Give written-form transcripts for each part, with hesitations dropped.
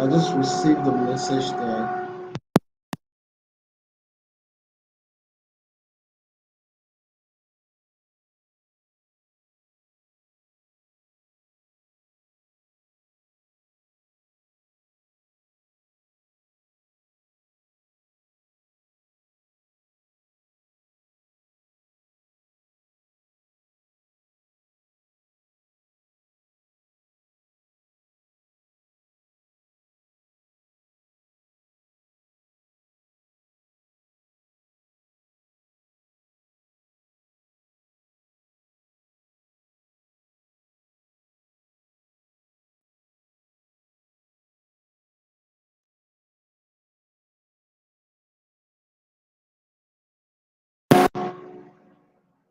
I just received the message there.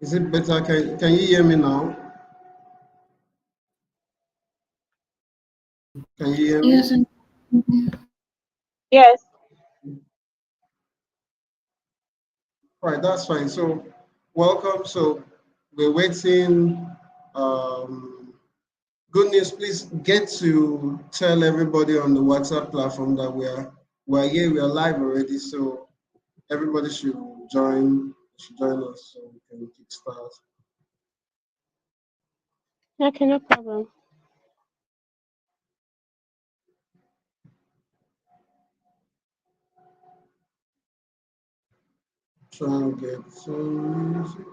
Is it better? Can you hear me now? Can you hear me? Yes, Yes. Right, that's fine. So, welcome. So, we're waiting. Um, Good news. Please get to tell everybody on the WhatsApp platform that we're here. We are live already. So everybody should join us so we can kickstart. Okay, no problem. Trying to get some music.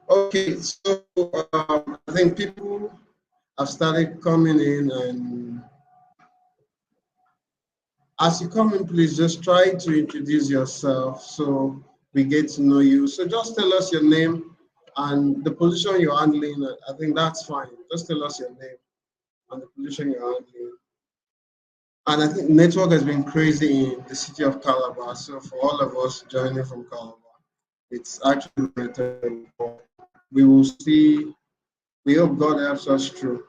Okay, so I think people have started coming in, and as you come in, please just try to introduce yourself so we get to know you. So just tell us your name and the position you're handling. I think that's fine. Just tell us your name and the position you're handling. And I think network has been crazy in the city of Calabar. So for all of us joining from Calabar, it's actually better. We will see. We hope God helps us through.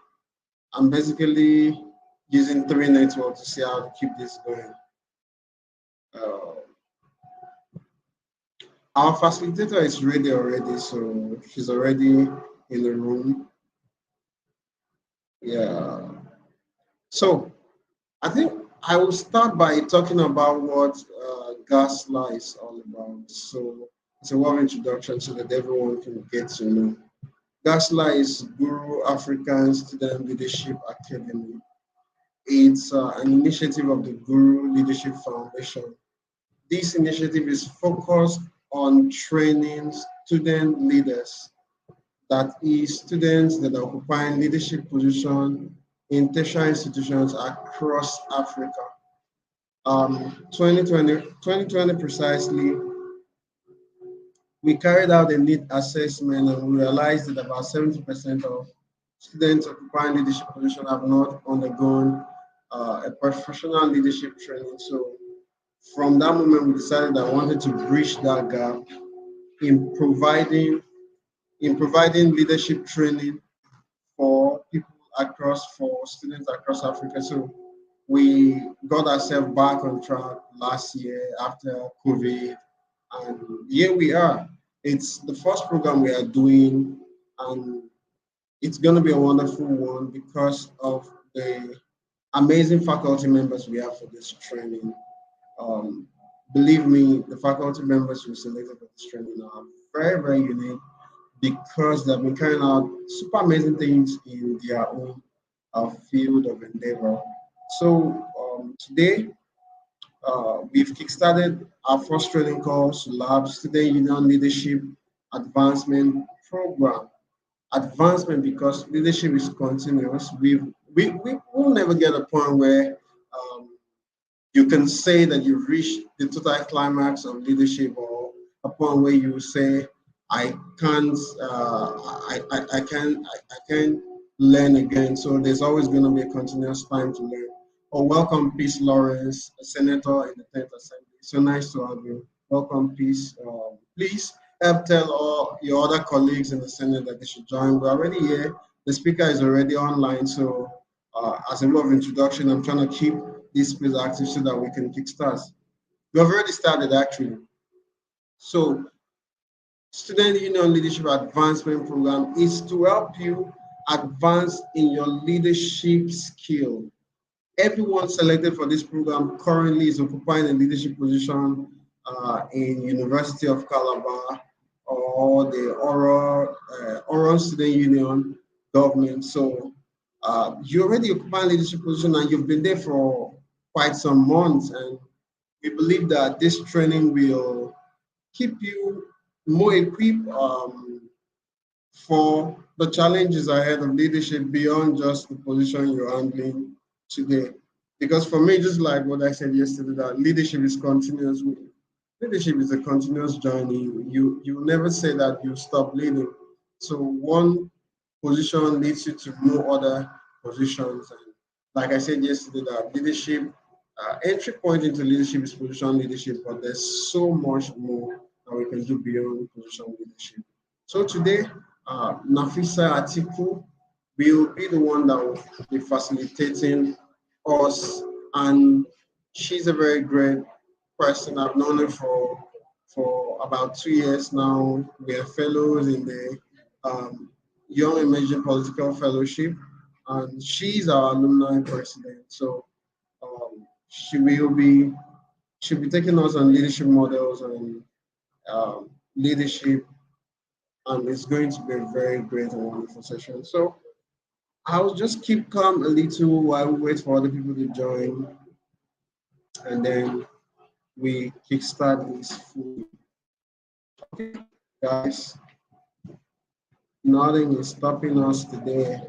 I'm basically using three networks to see how to keep this going. Uh, our facilitator is ready already, so she's already in the room. Yeah. So I think I will start by talking about what Gaslight is all about. So it's a warm introduction so that everyone can get to know. Gaslight is Guru African Student Leadership Academy. It's an initiative of the Guru Leadership Foundation. This initiative is focused on training student leaders, that is, students that are occupying leadership positions in tertiary institutions across Africa. 2020 precisely, we carried out a need assessment and we realized that about 70% of students occupying leadership positions have not undergone a professional leadership training. So from that moment, we decided that I wanted to bridge that gap in providing leadership training for people for students across Africa. So we got ourselves back on track last year after COVID, and here we are. It's the first program we are doing, and it's going to be a wonderful one because of the amazing faculty members we have for this training. Um, Believe me, the faculty members we selected for this training are very, very unique because they've been carrying out super amazing things in their own field of endeavor. So today, we've kickstarted our first training called Sulap, Student Union Leadership Advancement Program. Advancement because leadership is continuous. We will never get a point where um, you can say that you've reached the total climax of leadership, or a point where you say, I can't, I can't learn again. So there's always going to be a continuous time to learn. Oh, welcome, Peace Lawrence, a senator in the 10th Assembly. So nice to have you. Welcome, Peace. Please help tell all your other colleagues in the Senate that they should join. We're already here. The speaker is already online. So as a way of introduction, I'm trying to keep this space active so that we can kickstart. We have already started actually. So Student Union Leadership Advancement Program is to help you advance in your leadership skill. Everyone selected for this program currently is occupying a leadership position in University of Calabar or the Oral Student Union government. So you already occupy a leadership position and you've been there for quite some months. And we believe that this training will keep you more equipped for the challenges ahead of leadership beyond just the position you're handling today. Because for me, just like what I said yesterday, that leadership is continuous. Leadership is a continuous journey. You never say that you stop leading. So one position leads you to more other positions. And like I said yesterday, that leadership entry point into leadership is position leadership, but there's so much more that we can do beyond position leadership. So today, Nafisa Atiku will be the one that will be facilitating us, and she's a very great person. I've known her for about 2 years now. We are fellows in the Young Emerging Political Fellowship, and she's our alumni president. So she will be she'll be taking us on leadership models and leadership, and it's going to be a very great and wonderful session. So I'll just keep calm a little while we wait for other people to join, and then we kickstart this fully. Okay, guys, nothing is stopping us today.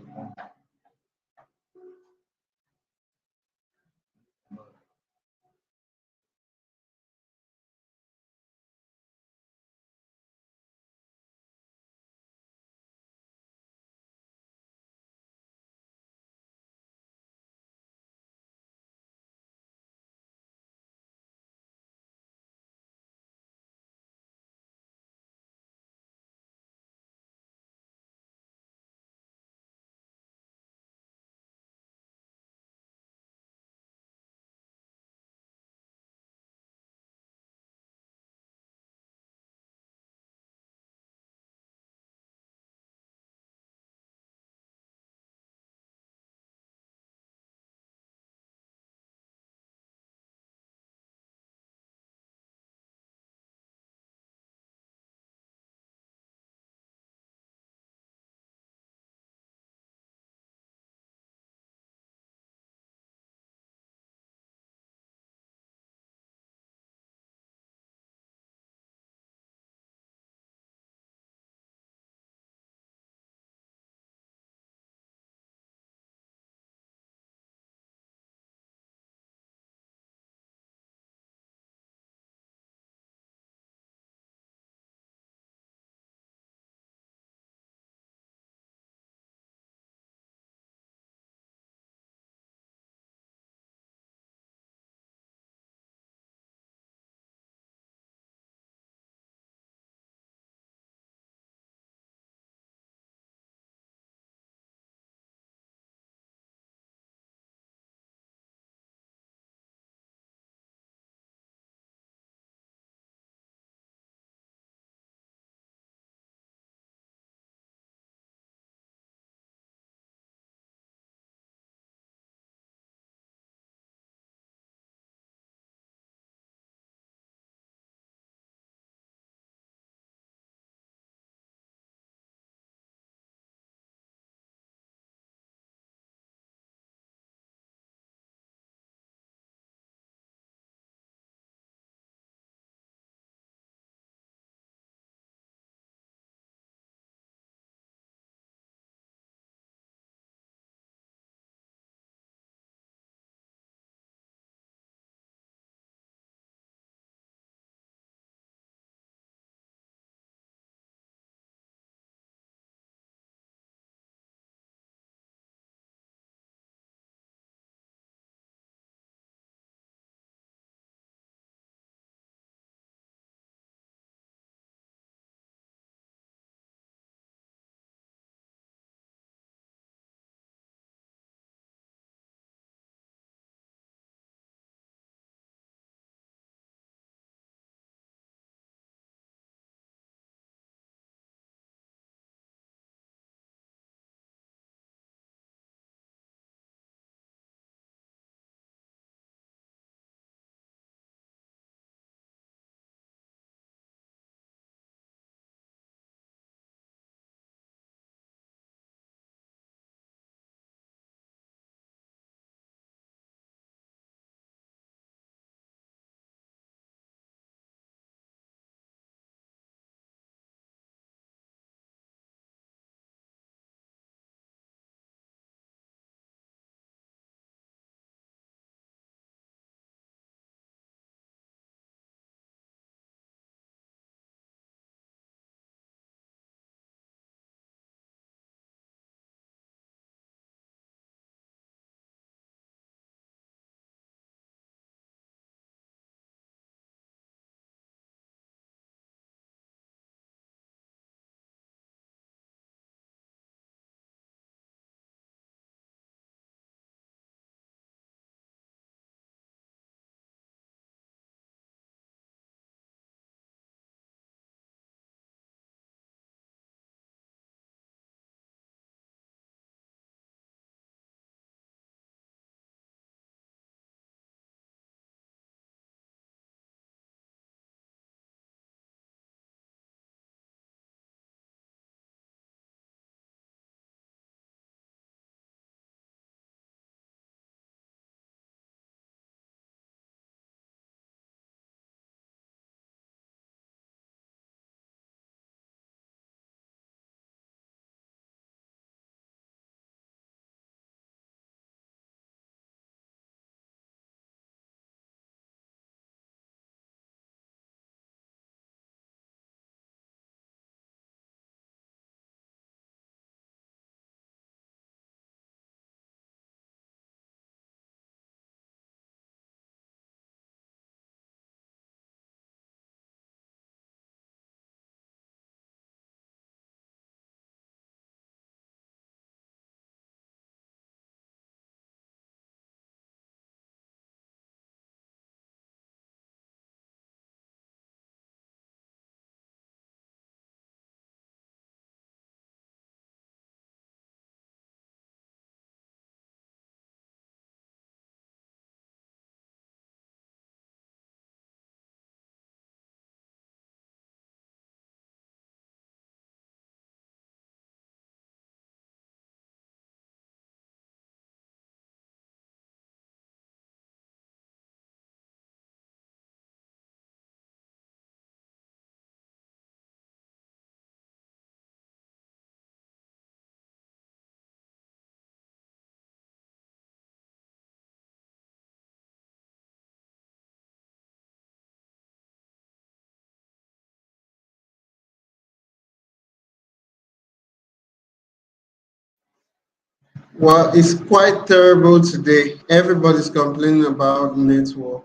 Well, it's quite terrible today. Everybody's complaining about network.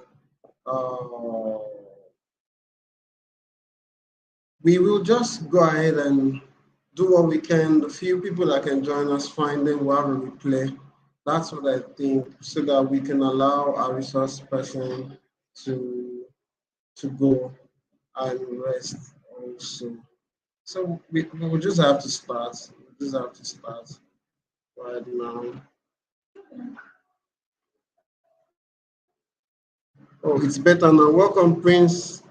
Uh, we will just go ahead and do what we can. The few people that can join us, find them, we'll have a replay. That's what I think, so that we can allow our resource person to go and rest also. So we will just have to start. We just have to start right now. Oh, it's better now. Welcome, Prince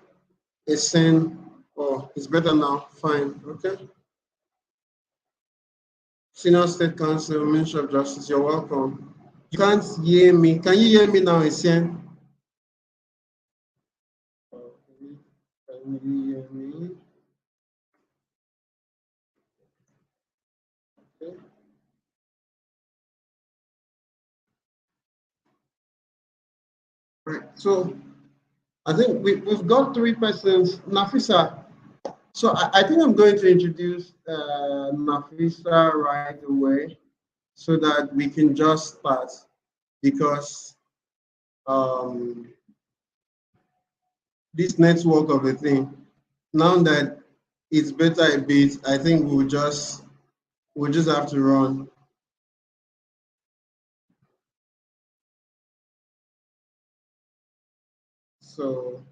Esen. Oh, it's better now. Fine. Okay. Senior State Council, Minister of Justice, you're welcome. You can't hear me. Can you hear me now, Esen? Can you hear me? Okay. Right. So I think we've got three persons. Nafisa. So I think I'm going to introduce Nafisa right away so that we can just start because um, this network of a thing, now that it's better a bit, I think we'll just have to run. So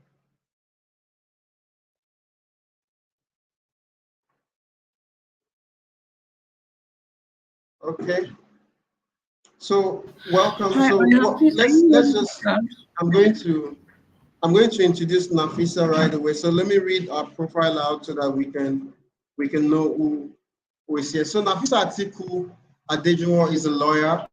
okay. So welcome. Hi, So Ola, what please, are you let's hearing me just loud? I'm going to introduce Nafisa right away. So let me read our profile out so that we can know who is here. So Nafisa Atiku Adejumo is a lawyer.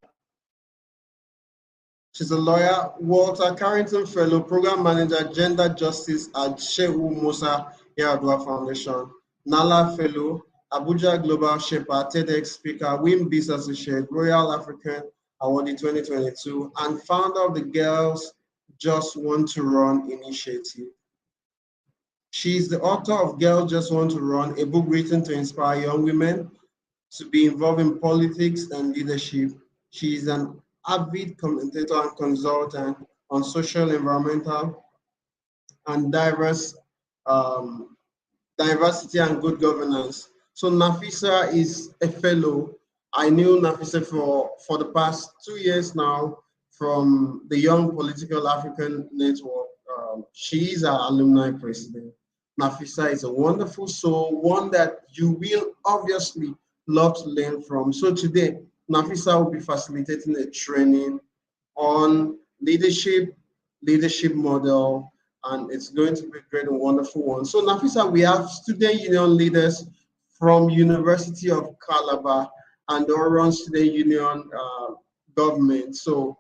She's a lawyer, Walter Carrington Fellow, Program Manager, Gender Justice at Shehu Musa Yaradua Foundation, Nala Fellow, Abuja Global Shepherd, TEDx Speaker, Wim Beast Associate, Royal African Awardee 2022, and founder of the Girls Just Want to Run initiative. She's the author of Girls Just Want to Run, a book written to inspire young women to be involved in politics and leadership. She is an avid commentator and consultant on social, environmental, and um, diversity and good governance. So Nafisa is a fellow. I knew Nafisa for the past 2 years now from the Young Political African Network. She is our alumni president. Nafisa is a wonderful soul, one that you will obviously love to learn from. So today, Nafisa will be facilitating a training on leadership model, and it's going to be a great and wonderful one. So Nafisa, we have student union leaders from University of Calabar and the Oron Student Union government. So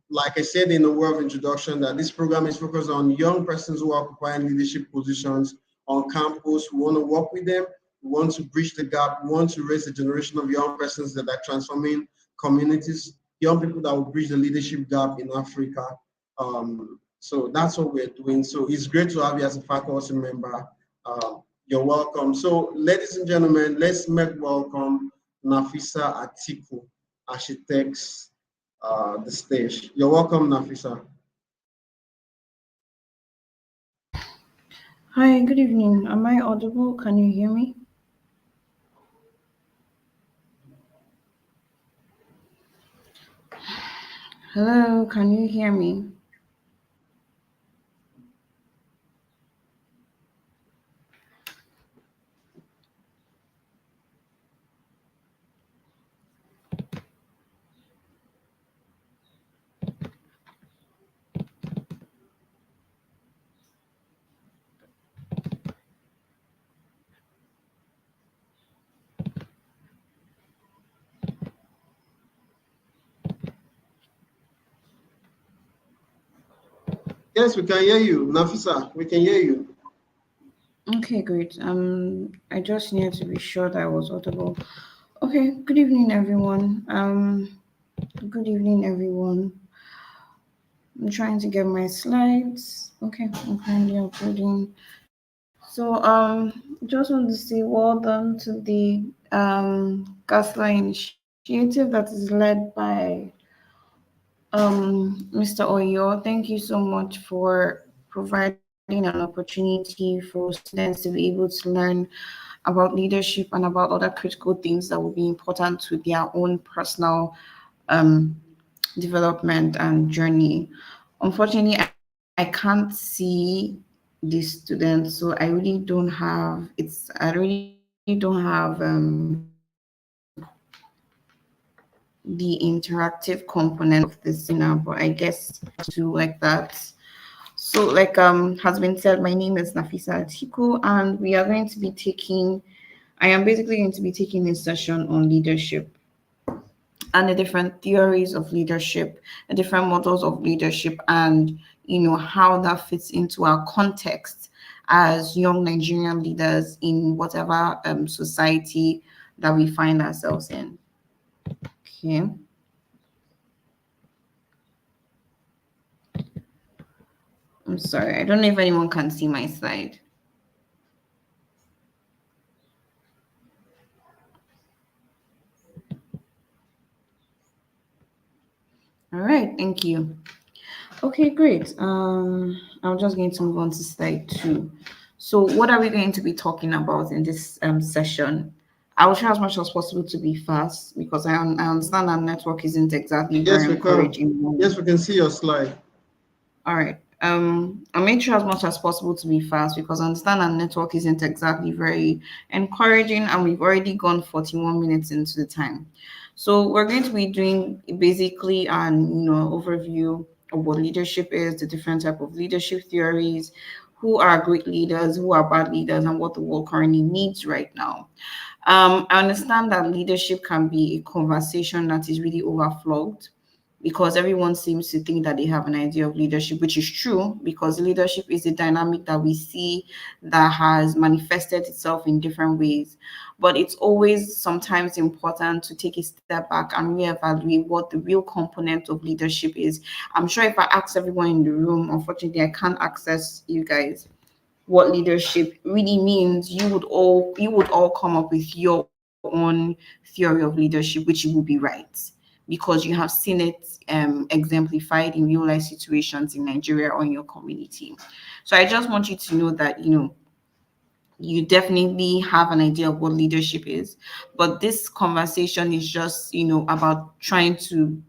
like I said in the word of introduction, that this program is focused on young persons who are occupying leadership positions on campus. We want to work with them. We want to bridge the gap. We want to raise a generation of young persons that are transforming communities, young people that will bridge the leadership gap in Africa. So that's what we're doing. So it's great to have you as a faculty member. You're welcome. So, ladies and gentlemen, let's make welcome Nafisa Atiku as she takes the stage. You're welcome, Nafisa. Hi, good evening. Am I audible? Can you hear me? Hello, can you hear me? Yes, we can hear you, Nafisa. We can hear you. Okay, great. I just needed to be sure that I was audible. Okay, good evening, everyone. Good evening, everyone. I'm trying to get my slides. Okay, I'm currently uploading. So, just want to say well done to the Gaslight Initiative. initiative that is led by Mr. Oyo. Thank you so much for providing an opportunity for students to be able to learn about leadership and about other critical things that will be important to their own personal um, development and journey. Unfortunately, I can't see the students, so I really don't have I really don't have the interactive component of this seminar, but I guess to like that. So, like has been said, my name is Nafisa Atiku, and we are going to be taking. I am basically going to be taking a session on leadership and the different theories of leadership, the different models of leadership, and how that fits into our context as young Nigerian leaders in whatever society that we find ourselves in. Okay. I'm sorry. I don't know if anyone can see my slide. All right. Thank you. Okay, great. I'm just going to move on to slide 2. So, what are we going to be talking about in this session? I will try as much as possible to be fast because I understand that network isn't exactly very Yes, we can. encouraging. Yes, we can see your slide. All right. I made sure as much as possible to be fast because I understand our network isn't exactly very encouraging, and we've already gone 41 minutes into the time. So we're going to be doing basically an overview of what leadership is, the different type of leadership theories, who are great leaders, who are bad leaders, and what the world currently needs right now. I understand that leadership can be a conversation that is really overflowed because everyone seems to think that they have an idea of leadership, which is true because leadership is a dynamic that we see that has manifested itself in different ways. But it's always sometimes important to take a step back and reevaluate what the real component of leadership is. I'm sure if I ask everyone in the room, unfortunately, I can't access you guys what leadership really means, you would all come up with your own theory of leadership, which will be right because you have seen it exemplified in real life situations in Nigeria or in your community. So I just want you to know that you definitely have an idea of what leadership is, but this conversation is just about trying to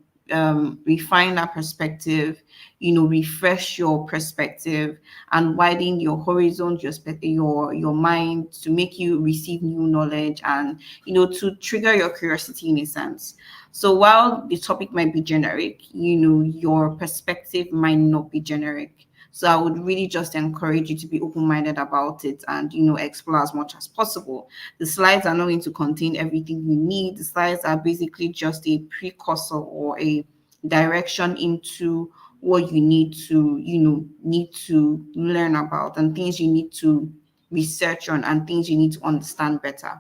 refine that perspective, refresh your perspective and widen your horizon, your mind, to make you receive new knowledge and to trigger your curiosity in a sense. So while the topic might be generic, your perspective might not be generic. So I would really just encourage you to be open-minded about it and explore as much as possible. The slides are not going to contain everything you need. The slides are basically just a precursor or a direction into what you need to learn about and things you need to research on and things you need to understand better.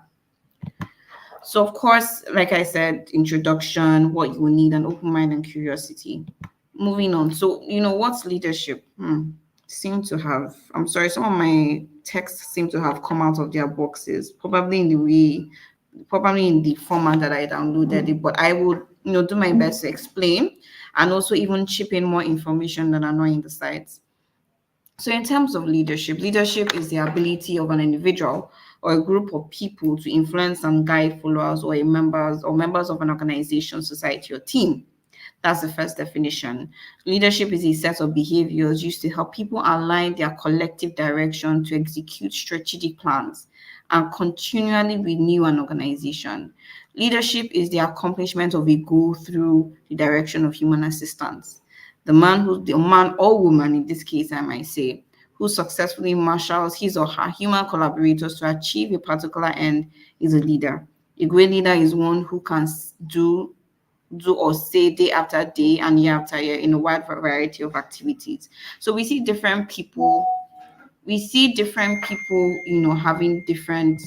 So of course, like I said, introduction, what you will need, an open mind and curiosity. Moving on. So, what's leadership? Seem to have, I'm sorry, some of my texts seem to have come out of their boxes, probably in the format that I downloaded it, but I would, do my best to explain and also even chip in more information that are not in the slides. So, in terms of leadership, leadership is the ability of an individual or a group of people to influence and guide followers or members of an organization, society, or team. That's the first definition. Leadership is a set of behaviors used to help people align their collective direction to execute strategic plans and continually renew an organization. Leadership is the accomplishment of a goal through the direction of human assistance. The man or woman in this case, I might say, who successfully marshals his or her human collaborators to achieve a particular end is a leader. A great leader is one who can do or say day after day and year after year in a wide variety of activities. So we see different people, having different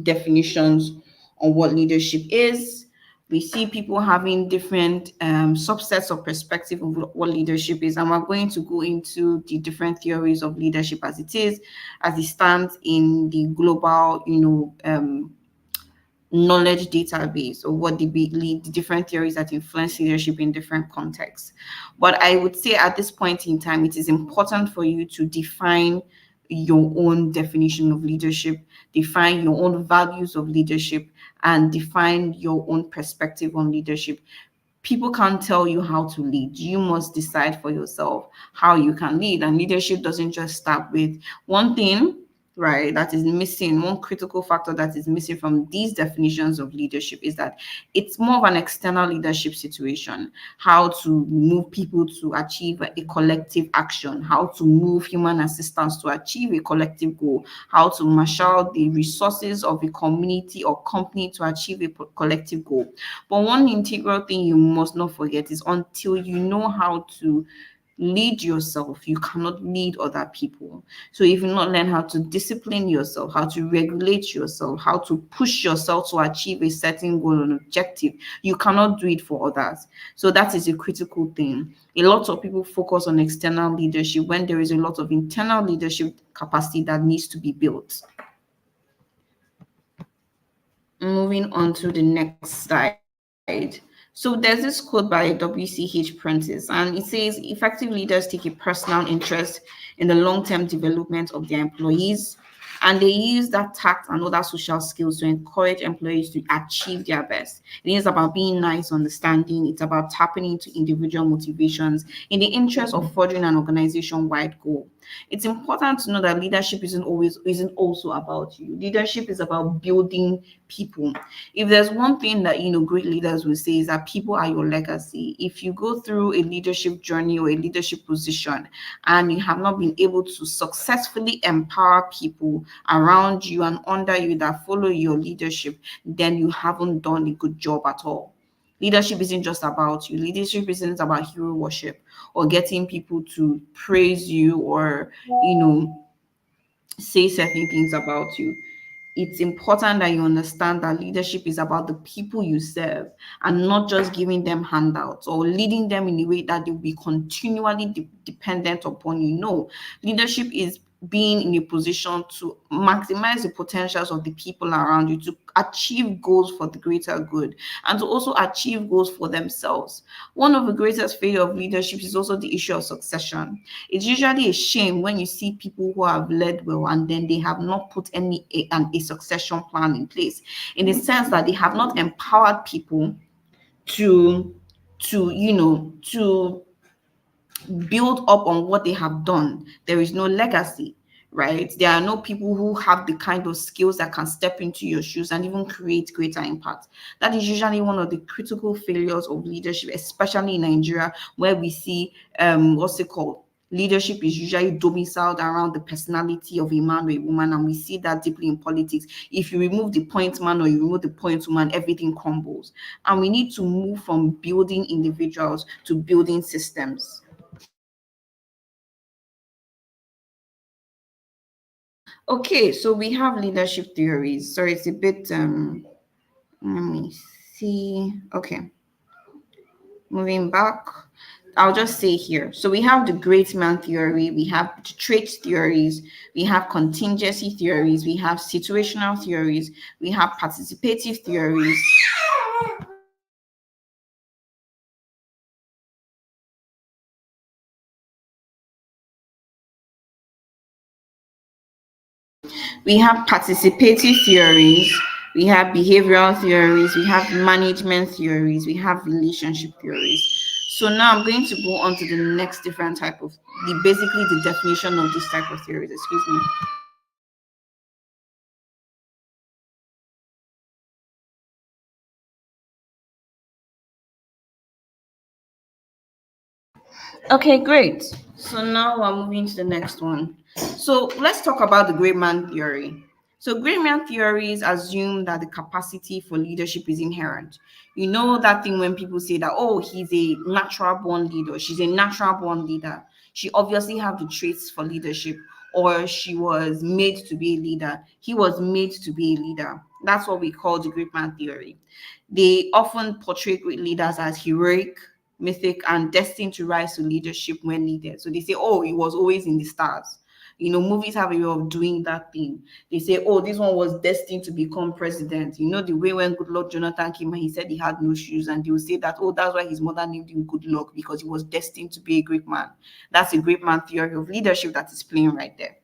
definitions on what leadership is. We see people having different subsets of perspective of what leadership is, and we're going to go into the different theories of leadership as it stands in the global, knowledge database, or what the different theories that influence leadership in different contexts. But I would say at this point in time, it is important for you to define your own definition of leadership, define your own values of leadership, and define your own perspective on leadership. People can't tell you how to lead. You must decide for yourself how you can lead. And leadership doesn't just start with one thing, right? That is missing. One critical factor that is missing from these definitions of leadership is that it's more of an external leadership situation. How to move people to achieve a collective action, how to move human assistance to achieve a collective goal, how to marshal the resources of a community or company to achieve a collective goal. But one integral thing you must not forget is until you know how to lead yourself, you cannot lead other people. So if you not learn how to discipline yourself, how to regulate yourself, how to push yourself to achieve a certain goal and objective, you cannot do it for others. So that is a critical thing. A lot of people focus on external leadership when there is a lot of internal leadership capacity that needs to be built. Moving on to the next slide. So there's this quote by W.C.H. Prentice, and it says, effective leaders take a personal interest in the long-term development of their employees, and they use that tact and other social skills to encourage employees to achieve their best. It is about being nice, understanding. It's about tapping into individual motivations in the interest of furthering an organization-wide goal. It's important to know that leadership isn't also about you. Leadership is about building people. If there's one thing that great leaders will say is that people are your legacy. If you go through a leadership journey or a leadership position and you have not been able to successfully empower people around you and under you that follow your leadership, then you haven't done a good job at all. Leadership isn't just about you. Leadership isn't about hero worship or getting people to praise you or, say certain things about you. It's important that you understand that leadership is about the people you serve and not just giving them handouts or leading them in a way that they'll be continually dependent upon you. No, leadership is being in a position to maximize the potentials of the people around you, to achieve goals for the greater good, and to also achieve goals for themselves. One of the greatest failure of leadership is also the issue of succession. It's usually a shame when you see people who have led well and then they have not put a succession plan in place, in the sense that they have not empowered people to to build up on what they have done. There is no legacy, right? There are no people who have the kind of skills that can step into your shoes and even create greater impact. That is usually one of the critical failures of leadership, especially in Nigeria, where we see what's it called? Leadership is usually domiciled around the personality of a man or a woman, and we see that deeply in politics. If you remove the point man or you remove the point woman, everything crumbles. And we need to move from building individuals to building systems. Okay, so we have leadership theories. Sorry, it's a bit let me see. Okay, moving back. I'll just say here. So we have the great man theory, we have the trait theories, we have contingency theories, we have situational theories, we have participative theories. We have participative theories, we have behavioral theories, we have management theories, we have relationship theories. So now I'm going to go on to the next different type of basically the definition of this type of theories. Excuse me. Okay, great. So now we're moving to the next one. So let's talk about the great man theory. So great man theories assume that the capacity for leadership is inherent. You know that thing when people say that, oh, he's a natural born leader, she's a natural born leader. She obviously have the traits for leadership, or she was made to be a leader. He was made to be a leader. That's what we call the great man theory. They often portray great leaders as heroic, mythic, and destined to rise to leadership when needed. So they say, oh, it was always in the stars. Movies have a way of doing that thing. They say, oh, this one was destined to become president. The way when Good Lord Jonathan came and he said he had no shoes, and they will say that, oh, that's why his mother named him Good Luck, because he was destined to be a great man. That's a great man theory of leadership that is playing right there.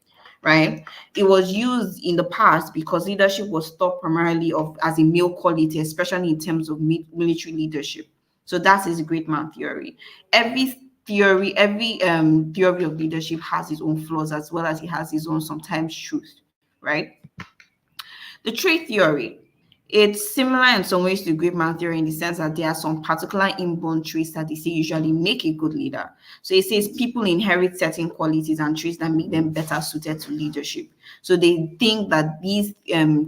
Right? It was used in the past because leadership was thought primarily of as a male quality, especially in terms of military leadership. So that is great man theory. Every theory of leadership has its own flaws as well as it has its own sometimes truth, right? The trait theory, it's similar in some ways to great man theory in the sense that there are some particular inborn traits that they say usually make a good leader. So it says people inherit certain qualities and traits that make them better suited to leadership. So they think that these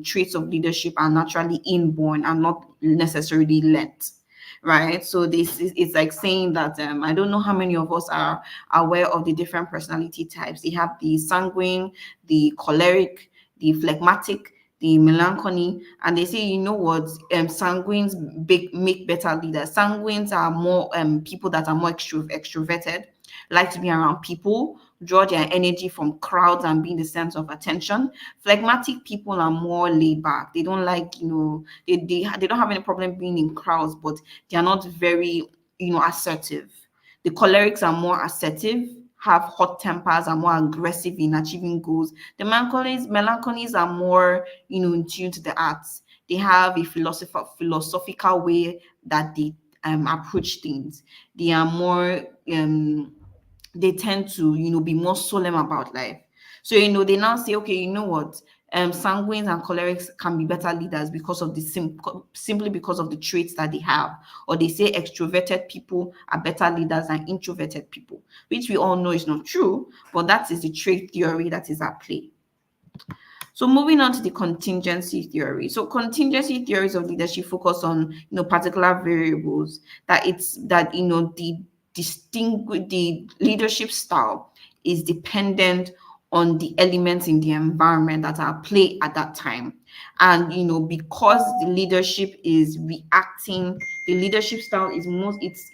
traits of leadership are naturally inborn and not necessarily learnt. Right, so this is, it's like saying that I don't know how many of us are aware of the different personality types. They have the sanguine, the choleric, the phlegmatic, the melancholy, and they say, you know what, sanguines make better leaders. Sanguines are more people that are more extroverted, like to be around people, draw their energy from crowds and being the center of attention. Phlegmatic people are more laid back. They don't like, they don't have any problem being in crowds, but they are not very, assertive. The cholerics are more assertive, have hot tempers, are more aggressive in achieving goals. The melancholies are more, in tune to the arts. They have a philosophical way that they approach things. They are more they tend to, be more solemn about life. So, they now say, okay, you know what? Sanguines and cholerics can be better leaders because of the simply because of the traits that they have. Or they say extroverted people are better leaders than introverted people, which we all know is not true, but that is the trait theory that is at play. So moving on to the contingency theory. So contingency theories of leadership focus on particular variables that the leadership style is dependent on the elements in the environment that are at play at that time. And because the leadership is reacting, the leadership style is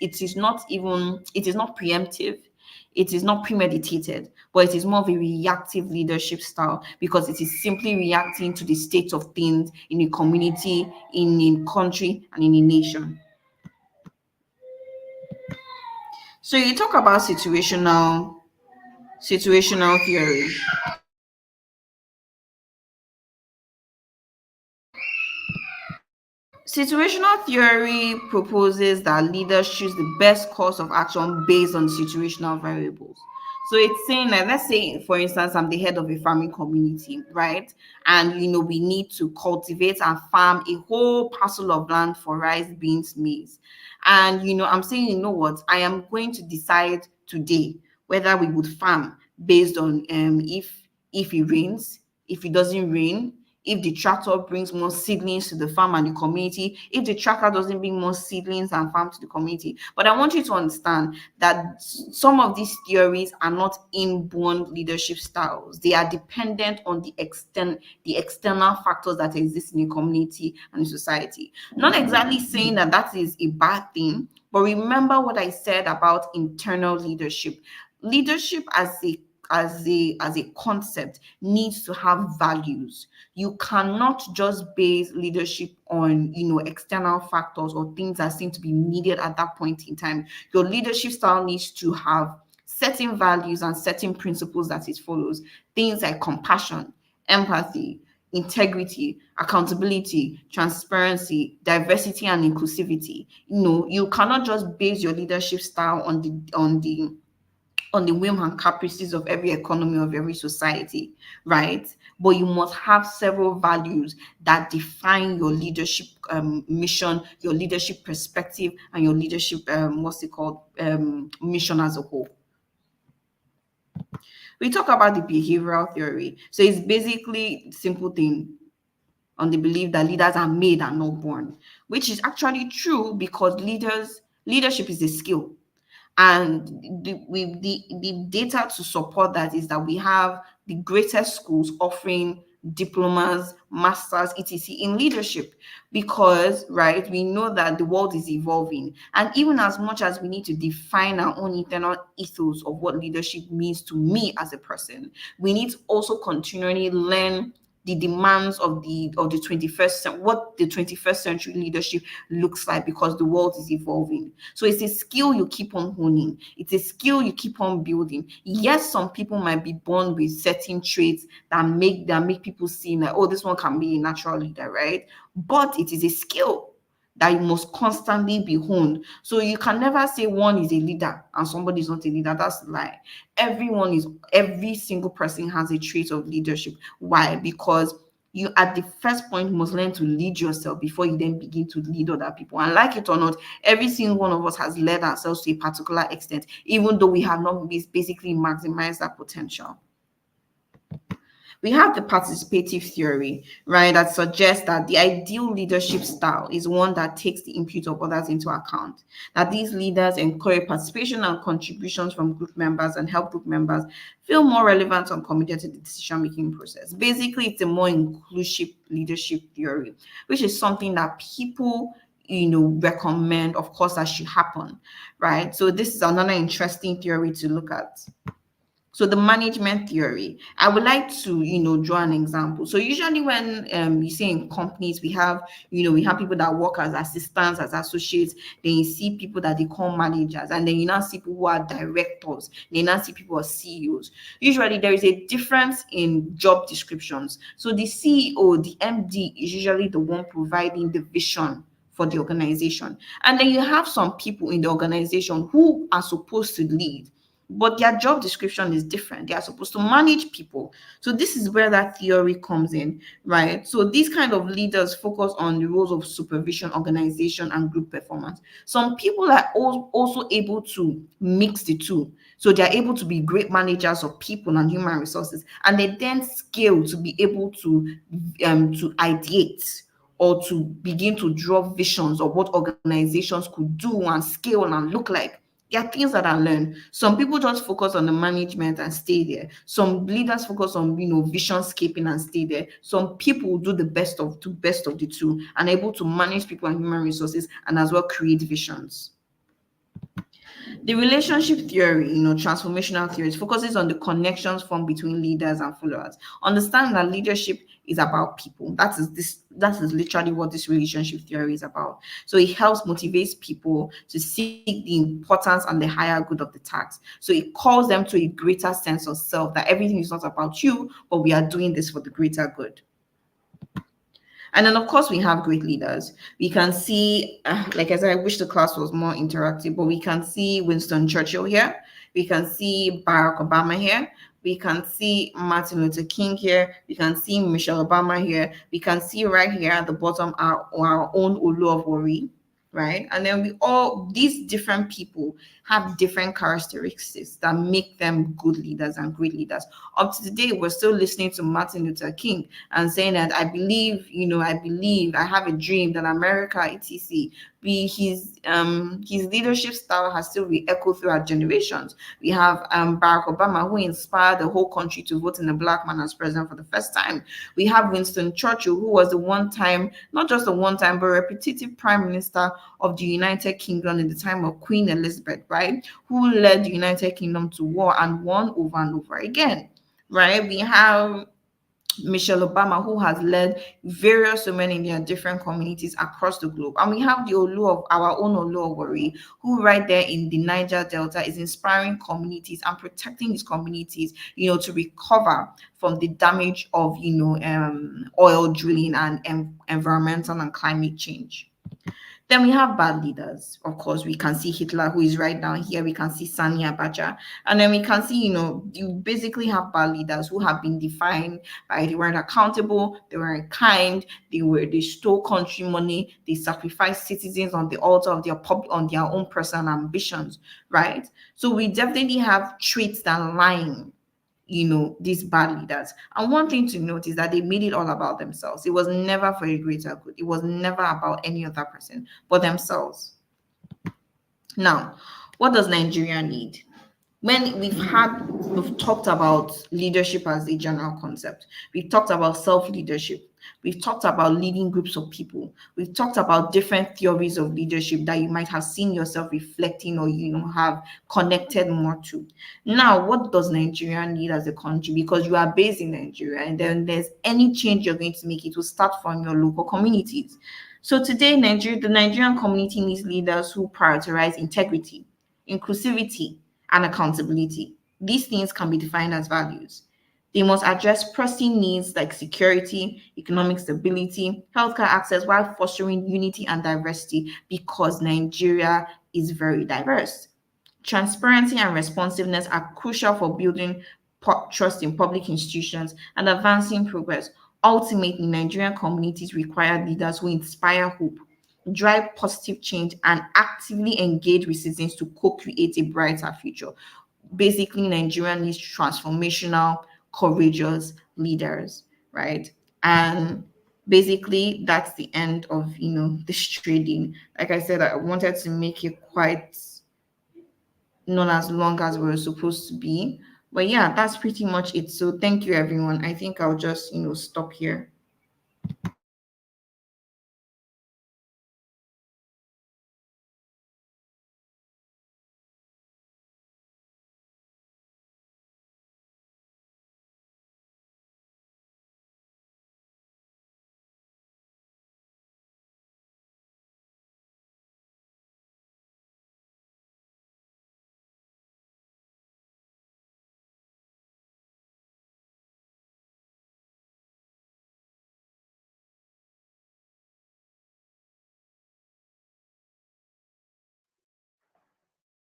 it is not preemptive, it is not premeditated, but it is more of a reactive leadership style because it is simply reacting to the state of things in a community, in a country, and in a nation. So you talk about situational theory. Situational theory proposes that leaders choose the best course of action based on situational variables. So it's saying that, let's say, for instance, I'm the head of a farming community, right? And we need to cultivate and farm a whole parcel of land for rice, beans, maize. And I'm saying, you know what, I am going to decide today whether we would farm based on if it rains, if it doesn't rain, if the tractor brings more seedlings to the farm and the community, if the tractor doesn't bring more seedlings and farm to the community. But I want you to understand that some of these theories are not inborn leadership styles. They are dependent on the external factors that exist in the community and the society. Not exactly saying that that is a bad thing, but remember what I said about internal leadership. Leadership as a concept needs to have values. You cannot just base leadership on external factors or things that seem to be needed at that point in time. Your leadership style needs to have certain values and certain principles that it follows. Things like compassion, empathy, integrity, accountability, transparency, diversity, and inclusivity. You cannot just base your leadership style on the whim and caprices of every economy of every society, right? But you must have several values that define your leadership mission, your leadership perspective, and your leadership mission as a whole. We talk about the behavioral theory. So it's basically simple thing on the belief that leaders are made and not born, which is actually true because leadership is a skill. And the data to support that is that we have the greatest schools offering diplomas, masters, etc. in leadership, because right, we know that the world is evolving, and even as much as we need to define our own internal ethos of what leadership means to me as a person, we need to also continually learn the demands of the 21st what the 21st century leadership looks like, because the world is evolving. So it's a skill you keep on honing, it's a skill you keep on building. Yes, some people might be born with certain traits that make people see that, oh, this one can be a natural leader, right? But it is a skill that you must constantly be honed. So you can never say one is a leader and somebody is not a leader. That's a lie. Every single person has a trait of leadership. Why? Because you at the first point must learn to lead yourself before you then begin to lead other people. And like it or not, every single one of us has led ourselves to a particular extent, even though we have not basically maximized that potential. We have the participative theory, right, that suggests that the ideal leadership style is one that takes the input of others into account. That these leaders encourage participation and contributions from group members and help group members feel more relevant and committed to the decision making process. Basically, it's a more inclusive leadership theory, which is something that people recommend, of course, that should happen, right? So, this is another interesting theory to look at. So the management theory, I would like to, draw an example. So usually when you say in companies, we have people that work as assistants, as associates, then you see people that they call managers, and then you now see people who are directors, then you now see people as CEOs. Usually there is a difference in job descriptions. So the CEO, the MD is usually the one providing the vision for the organization. And then you have some people in the organization who are supposed to lead, but their job description is different. They are supposed to manage people. So this is where that theory comes in, right? So these kind of leaders focus on the roles of supervision, organization, and group performance. Some people are also able to mix the two. So they are able to be great managers of people and human resources, and they then scale to be able to ideate or to begin to draw visions of what organizations could do and scale and look like. There are things that I learned. Some people just focus on the management and stay there. Some leaders focus on vision scaping and stay there. Some people do the best of the two and are able to manage people and human resources and as well create visions. The relationship theory, transformational theories, focuses on the connections formed between leaders and followers. Understand that leadership is about people. That is literally what this relationship theory is about. So it helps motivate people to seek the importance and the higher good of the task. So it calls them to a greater sense of self, that everything is not about you, but we are doing this for the greater good. And then, of course, we have great leaders. We can see, like I said, I wish the class was more interactive, but we can see Winston Churchill here. We can see Barack Obama here. We can see Martin Luther King here. We can see Michelle Obama here. We can see right here at the bottom our own Oluwari, right? And then these different people have different characteristics that make them good leaders and great leaders. Up to today, we're still listening to Martin Luther King and saying that I believe, I have a dream that America, etc. His leadership style has still re-echoed through our generations. We have Barack Obama, who inspired the whole country to vote in a black man as president for the first time. We have Winston Churchill, who was the one time, not just the one time, but repetitive prime minister of the United Kingdom in the time of Queen Elizabeth, right? Who led the United Kingdom to war and won over and over again, right? We have Michelle Obama, who has led various women in their different communities across the globe. And we have our own Oluwari, who right there in the Niger Delta is inspiring communities and protecting his communities, to recover from the damage of, oil drilling and environmental and climate change. Then we have bad leaders. Of course, we can see Hitler, who is right down here. We can see Sani Abacha. And then we can see, you basically have bad leaders who have been defined by they weren't accountable, they weren't kind, they stole country money, they sacrificed citizens on the altar of on their own personal ambitions, right? So we definitely have traits that line these bad leaders. And one thing to note is that they made it all about themselves. It was never for a greater good. It was never about any other person but themselves. Now, what does Nigeria need? When we've talked about leadership as a general concept, we've talked about self-leadership, we've talked about leading groups of people, we've talked about different theories of leadership that you might have seen yourself reflecting or have connected more to. Now, what does Nigeria need as a country? Because you are based in Nigeria, and then there's any change you're going to make, it will start from your local communities. So today, the Nigerian community needs leaders who prioritize integrity, inclusivity, and accountability. These things can be defined as values. They must address pressing needs like security, economic stability, healthcare access, while fostering unity and diversity, because Nigeria is very diverse. Transparency and responsiveness are crucial for building trust in public institutions and advancing progress. Ultimately, Nigerian communities require leaders who inspire hope, drive positive change, and actively engage with citizens to co create a brighter future. Basically, Nigeria needs transformational, courageous leaders, right? And basically, that's the end of this trading. Like I said, I wanted to make it quite not as long as we were supposed to be. But yeah, that's pretty much it. So thank you, everyone. I think I'll just stop here.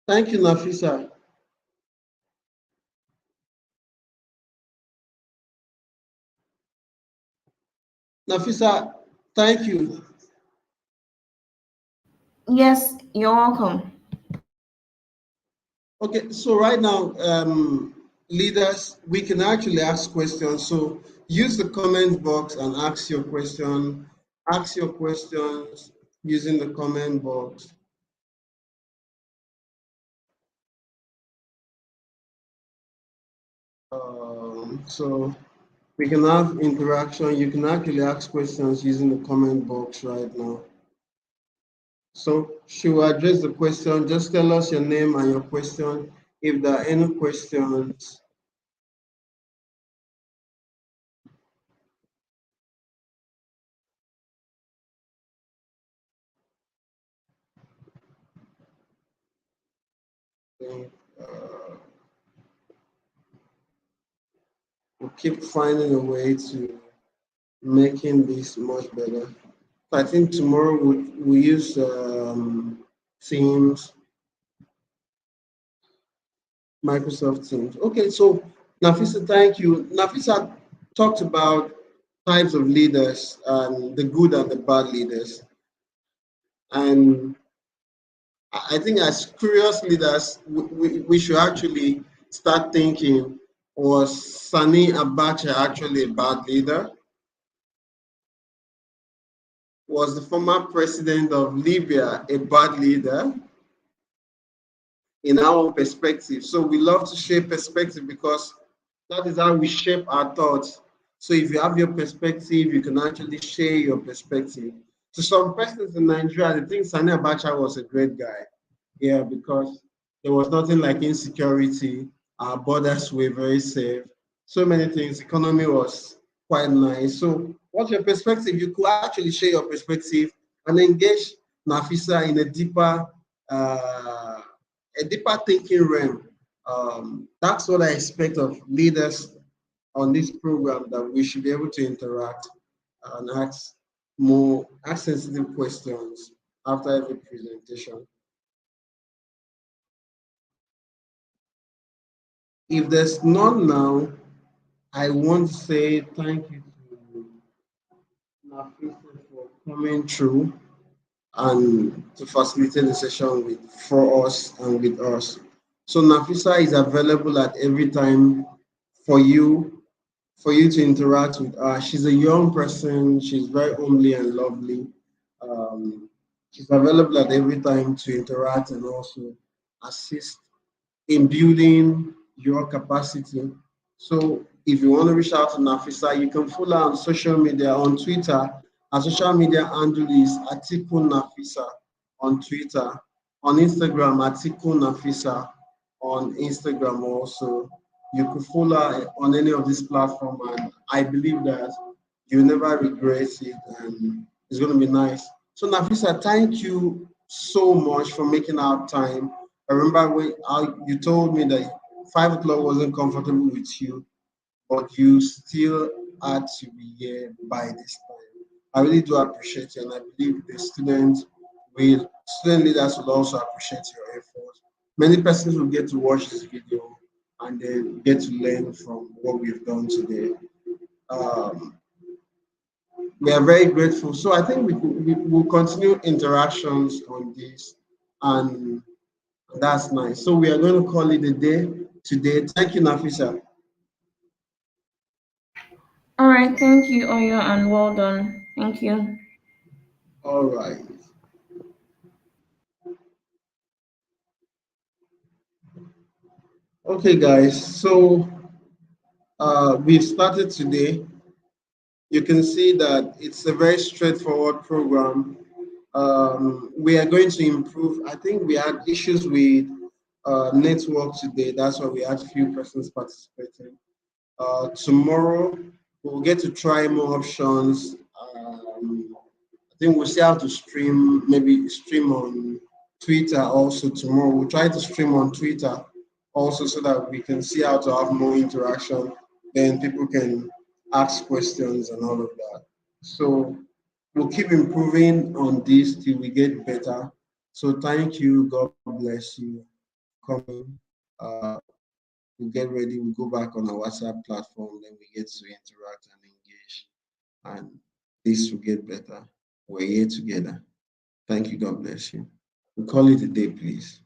Thank you, Nafisa. Nafisa, thank you. Yes, you're welcome. Okay, so right now, leaders, we can actually ask questions. So use the comment box and ask your question. Ask your questions using the comment box. So we can have interaction. You can actually ask questions using the comment box right now. So she will address the question. Just tell us your name and your question. If there are any questions, then, we'll keep finding a way to making this much better. I think tomorrow we use Teams, Microsoft Teams. Okay, so Nafisa, thank you. Nafisa talked about types of leaders and the good and the bad leaders. And I think as curious leaders, we should actually start thinking, was Sani Abacha actually a bad leader? Was the former president of Libya a bad leader? In our own perspective. So we love to share perspective because that is how we shape our thoughts. So if you have your perspective, you can actually share your perspective. To some persons in Nigeria, they think Sani Abacha was a great guy. Yeah, because there was nothing like insecurity. Our borders were very safe. So many things. Economy was quite nice. So what's your perspective? You could actually share your perspective and engage Nafisa in uh, a deeper thinking realm. That's what I expect of leaders on this program, that we should be able to interact and ask sensitive questions after every presentation. If there's none now, I want to say thank you to Nafisa for coming through and to facilitate the session for us and with us. So Nafisa is available at every time for you to interact with her. She's a young person. She's very homely and lovely. Um, she's available at every time to interact and also assist in building your capacity. So if you want to reach out to Nafisa, you can follow her on social media on Twitter. Her social media handle is Atiku Nafisa on Twitter. On Instagram, Atiku Nafisa on Instagram also. You could follow her on any of these platforms, and I believe that you'll never regret it, and it's going to be nice. So Nafisa, thank you so much for making our time. I remember when you told me that 5 o'clock wasn't comfortable with you, but you still had to be here by this time. I really do appreciate you, and I believe the student leaders will also appreciate your effort. Many persons will get to watch this video and then get to learn from what we've done today. Um, we are very grateful. So I think we will continue interactions on this, and that's nice. So we are going to call it a day today. Thank you, Nafisa. All right, thank you, Oyo, and well done. Thank you. All right. Okay, guys. So we've started today. You can see that it's a very straightforward program. We are going to improve. I think we had issues with network today. That's why we had few persons participating. Tomorrow, we'll get to try more options. I think we'll see how to stream, maybe stream on Twitter also tomorrow. We'll try to stream on Twitter also so that we can see how to have more interaction. Then people can ask questions and all of that. So we'll keep improving on this till we get better. So thank you. God bless you. Coming. Uh, we get ready. We go back on our WhatsApp platform. Then we get to interact and engage, and this will get better. We're here together. Thank you. God bless you. We call it a day, please.